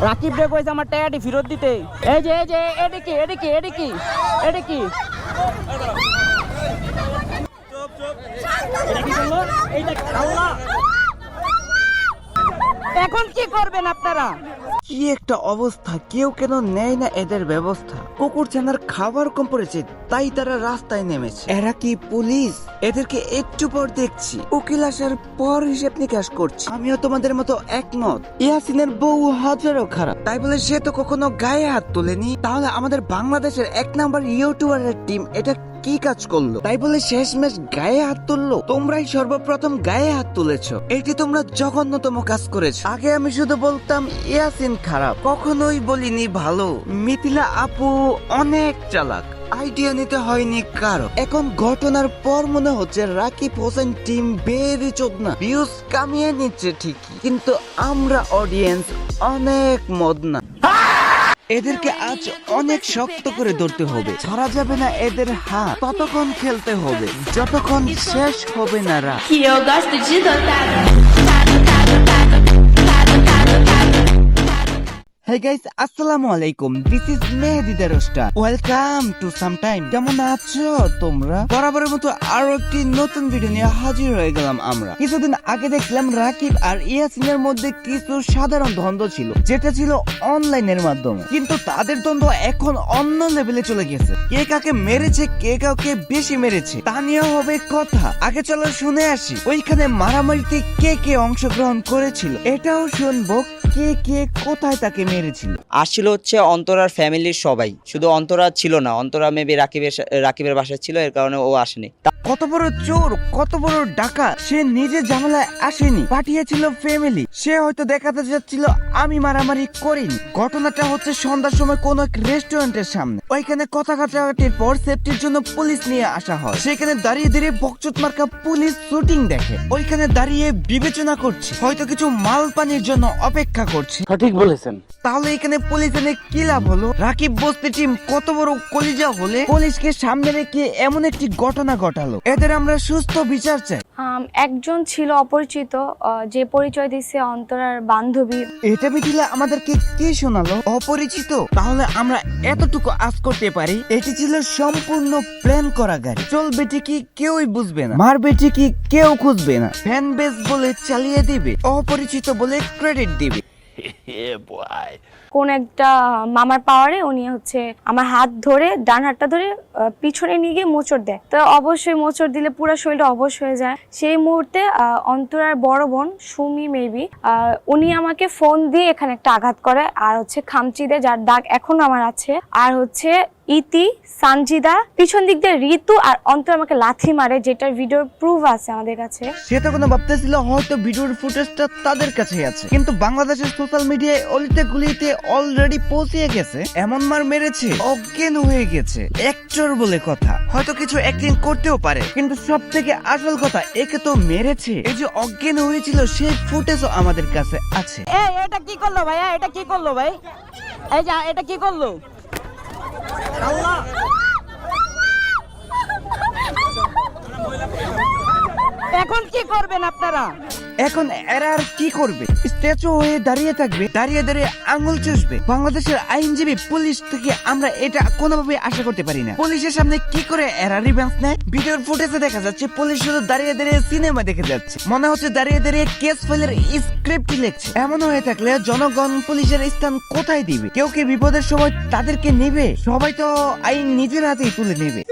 রাকিব রে কইছে আমার টাকাটি ফেরত দিতে। এই যে এদিকে এখন কি করবেন আপনারা? কি একটা অবস্থা, কেউ কেন নেয় না এদের ব্যবস্থা। কুকুর ছানার খাবার কম পড়েছে তাই তারা রাস্তায় নেমেছে। এরা কি পুলিশ? এদেরকে একটু পর দেখছি, উকিল আসার পর হিসেব নিকাশ করছি। আমিও তোমাদের মতো একমত। ইয়াসিনের বউ হাজারও খারাপ, তাই বলে সে তো কখনো গায়ে হাত তোলেনি। তাহলে আমাদের বাংলাদেশের 1 নাম্বার ইউটিউবারের টিম এটা কি কাজ করলো? তাই বলে শেষমেশ গায়ে হাত তুললো? তোমরাই সর্বপ্রথম গায়ে হাত তুলেছো। এটি তোমরা জঘন্যতম কাজ করেছো। আগে আমি শুধু বলতাম ইয়াসিন খারাপ, কখনোই বলিনি ভালো। মিথিলা আপু অনেক চালাক, আইডিয়া নিতে হয়নি কারো। এখন ঘটনার পর মনে হচ্ছে রাকিব হোসেন টিম বেরি চোদনা, ভিউজ কামিয়ে নিচ্ছে ঠিকই, কিন্তু আমরা অডিয়েন্স অনেক মদনা। এদেরকে আজ অনেক শক্ত করে ধরতে হবে, ছাড়া যাবে না এদের হাত। ততক্ষণ খেলতে হবে যতক্ষণ শেষ হবে না রাত। Que eu gosto de dotar. Hey guys, আসসালামু আলাইকুম। This is Mehedi the roaster. Welcome to sometime. কেমন আছো তোমরা? বরাবরের মতো আরো একটি নতুন ভিডিও নিয়ে হাজির হয়ে গেলাম আমরা। কিছুদিন আগে দেখলাম রাকিব আর ইয়াসিনের মধ্যে কিছু সাধারণ দ্বন্দ্ব ছিল, যেটা ছিল অনলাইনের মাধ্যমে। কিন্তু তাদের দ্বন্দ্ব এখন অন্য লেভেলে চলে গেছে। কে কাকে মেরেছে, কে কাউকে বেশি মেরেছে তা নিয়ে হবে কথা। আগে চলো শুনে আসি ওইখানে মারামারিতে কে কে অংশগ্রহণ করেছিল, এটাও শুনবো কে কে কোথায় তাকে মেরেছিল। আসছিল হচ্ছে অন্তরার ফ্যামিলির সবাই, শুধু অন্তরা ছিল না। অন্তরা মেবি রাকিবের বাসায় ছিল, এর কারণে ও আসেনি। কত বড় চোর, কত বড় ডাকাত! সে নিজে ঝামেলায় আসেনি, পাঠিয়েছিল ফ্যামিলি। সে হয়তো দেখাতে যাচ্ছিল আমি মারামারি করিনি। ঘটনাটা হচ্ছে সন্ধ্যার সময় কোন এক রেস্টুরেন্টের সামনে। ওইখানে কথা কাটাকাটির পর সেফটির জন্য পুলিশ নিয়ে আসা হয়। সেখানে দাঁড়িয়ে দাঁড়িয়ে বকচোদ মার্কা পুলিশ শুটিং দেখে। ওইখানে দাঁড়িয়ে বিবেচনা করছে, হয়তো কিছু মাল পানির জন্য অপেক্ষা করছে। সঠিক বলেছেন। তাহলে এখানে পুলিশ এনে কি লাভ হলো? রাকিব বস্তি টিম কত বড় কলিজা হলে পুলিশকে সামনে রেখে এমন একটি ঘটনা ঘটালো। এদের আমরা সুস্থ বিচার চাই। একজন ছিল অপরিচিত, যে পরিচয় দিচ্ছে অন্তরার বান্ধবী। এটা মিথিলা আমাদেরকে কে শোনালো? অপরিচিত? তাহলে আমরা এতটুকু আজ করতে পারি, এটি ছিল সম্পূর্ণ প্ল্যান করা গাড়ি। চলবে ঠিকই, কেউই বুঝবে না, মারবে ঠিকই, কেউ খুঁজবে না। ফ্যান বেস বলে চালিয়ে দিবে, অপরিচিত বলে ক্রেডিট দিবে। কোন একটা মামার পাওয়ারে উনি হচ্ছে আমার হাত ধরে, ডান হাতটা ধরে পিছনে নিয়ে গিয়ে মোচড় দেয়। তো অবশ্যই মোচড় দিলে পুরো শরীরটা অবশ হয়ে যায়। সেই মুহূর্তে অন্তরার বড় বোন সুমি মেবি উনি আমাকে ফোন দিয়ে এখানে একটা আঘাত করে, আর হচ্ছে খামচি দেয়, যার দাগ এখনো আমার আছে। আর হচ্ছে ইতি, সানজিদা, পিছন দিক দিয়ে ঋতু আর অন্তর আমাকে লাথি মারে, যেটার ভিডিওর প্রুফ আছে আমাদের কাছে। সে তখন ভাবতেছিল হয়তো ভিডিওর ফুটেজটা তাদের কাছে আছে, কিন্তু বাংলাদেশের সোশ্যাল মিডিয়ায় অলিতে গুলিতে অলরেডি পৌঁছে গেছে। এমন মার মেরেছে অজ্ঞান হয়ে গেছে। অ্যাক্টর বলে কথা, হয়তো কিছু অ্যাক্টিং করতেও পারে, কিন্তু সব থেকে আসল কথা একে তো মেরেছে। এই যে অজ্ঞান হয়েছিল সেই ফুটেজও আমাদের কাছে আছে। এটা কি করলো ভাইয়া? এটা কি করলো ভাই? এই যে এটা কি করলো? আল্লাহ! এখন কি করবেন আপনারা? এখন এরা আর কি করবে? স্ট্যাচু হয়ে দাঁড়িয়ে থাকবে, দাঁড়িয়ে দাঁড়িয়ে আঙুল চুষবে। বাংলাদেশের আইনজীবী পুলিশ থেকে আমরা এটা কোনোভাবে আশা করতে পারি না। পুলিশের সামনে কি করে এরা রিভেঞ্জ নেয়? ভিডিওর ফুটেজে দেখা যাচ্ছে পুলিশ শুধু দাঁড়িয়ে দাঁড়িয়ে সিনেমা দেখে যাচ্ছে, মনে হচ্ছে দাঁড়িয়ে দাঁড়িয়ে কেস ফাইলের স্ক্রিপ্ট লিখছে। এমন হয়ে থাকলে জনগণ পুলিশের স্থান কোথায় দিবে? কেউ কি বিপদের সময় তাদেরকে নেবে? সবাই তো আইন নিজের হাতেই তুলে নেবে।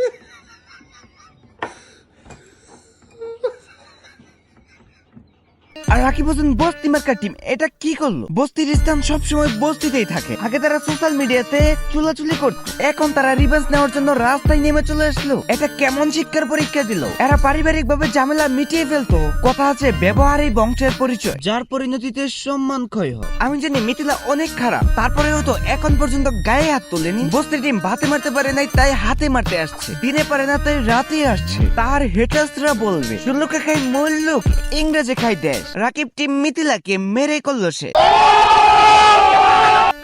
আর রাকিব হোসেন বস্তি মার্কা টিম এটা কি করলো? বস্তির স্থান সবসময় বস্তিতেই থাকে। আগে তারা সোশ্যাল মিডিয়াতে চুলাচুলি করত, এখন তারা রিভেঞ্জ নেওয়ার জন্য রাস্তায় নেমে চলে আসলো। এটা কেমন শিক্ষার পরীক্ষা দিল? এরা পারিবারিক ভাবে ঝামেলা মিটিয়ে ফেলতো। কথা আছে ব্যবহারই বংশের পরিচয়, যার পরিণতিতে সম্মান ক্ষয় হয়। আমি জানি মিথিলা অনেক খারাপ, তারপরেও তো এখন পর্যন্ত গায়ে হাত তোলেনি। বস্তির টিম ভাতে মারতে পারে নাই তাই হাতে মারতে আসছে, দিনে পারে না তাই রাতে আসছে। তার হেটার্সরা বলবে শুল্লুকে খাই মল্লুক, ইংরেজে খাই দেশ। রাকিব টিম মিথিলাকে মেরে করলো সে।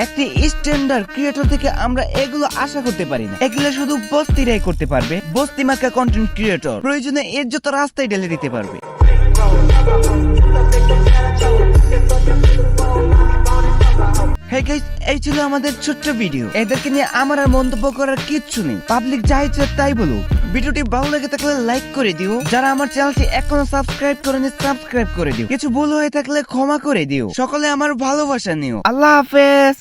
একটি স্ট্যান্ডার্ড ক্রিয়েটর থেকে আমরা এগুলো আশা করতে পারি না। এগুলো শুধু বস্তিরাই করতে পারবে। বস্তি মার্কা কন্টেন্ট ক্রিয়েটর প্রয়োজনে এর যত রাস্তায় ঢেলে দিতে পারবে। হ্যাঁ গাইস, এই ছিল আমাদের ছোট্ট ভিডিও। এদেরকে নিয়ে আমার আর মন্তব্য করার কিচ্ছু নেই, পাবলিক যা ইচ্ছে তাই বলুক। ভিডিওটি ভালো লেগে থাকলে লাইক করে দিও, যারা আমার চ্যানেলটি এখনো সাবস্ক্রাইব করেনি সাবস্ক্রাইব করে দিও, কিছু ভুল হয়ে থাকলে ক্ষমা করে দিও। সকলে আমার ভালোবাসা নিও। আল্লাহ হাফেজ।